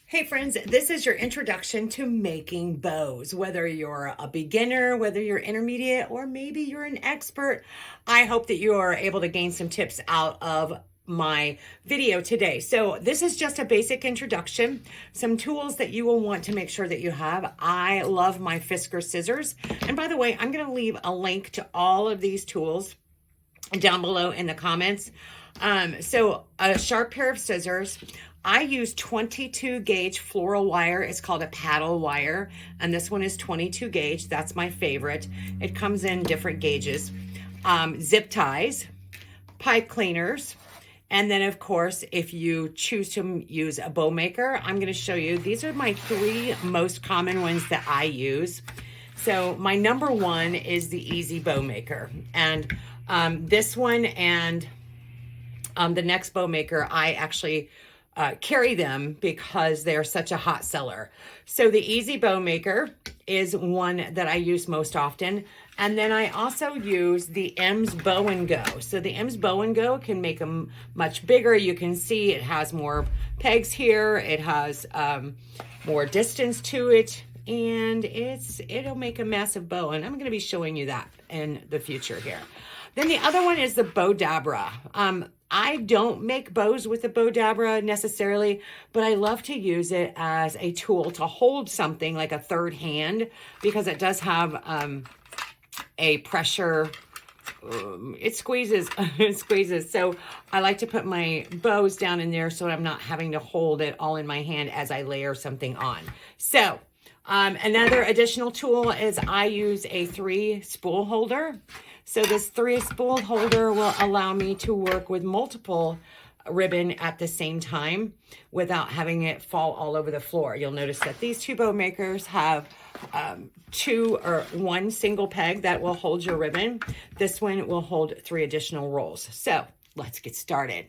Hey friends, this is your introduction to making bows. Whether you're a beginner, whether you're intermediate, or maybe you're an expert, I hope that you are able to gain some tips out of my video today. So this is just a basic introduction, some tools that you will want to make sure that you have. I love my Fiskars scissors. And by the way, I'm going to leave a link to all of these tools down below in the comments. So a sharp pair of scissors. I use 22 gauge floral wire. It's called a paddle wire. And this one is 22 gauge. That's my favorite. It comes in different gauges. Zip ties, pipe cleaners. And then of course, if you choose to use a bow maker, I'm going to show you. These are my 3 most common ones that I use. So my number 1 is the Easy Bow Maker. And this one and the next bow maker, I actually carry them because they're such a hot seller. So the Easy Bow Maker is one that I use most often. And then I also use the Ems Bow and Go. So the Ems Bow and Go can make them much bigger. You can see it has more pegs here. It has more distance to it. And it'll make a massive bow. And I'm going to be showing you that in the future here. Then the other one is the Bowdabra. I don't make bows with the Bowdabra necessarily, but I love to use it as a tool to hold something like a third hand because it does have a pressure. It squeezes, it squeezes. So I like to put my bows down in there so I'm not having to hold it all in my hand as I layer something on. So another additional tool is I use a 3 spool holder. So this 3 spool holder will allow me to work with multiple ribbon at the same time without having it fall all over the floor. You'll notice that these 2 bow makers have 2 or 1 single peg that will hold your ribbon. This one will hold 3 additional rolls. So let's get started.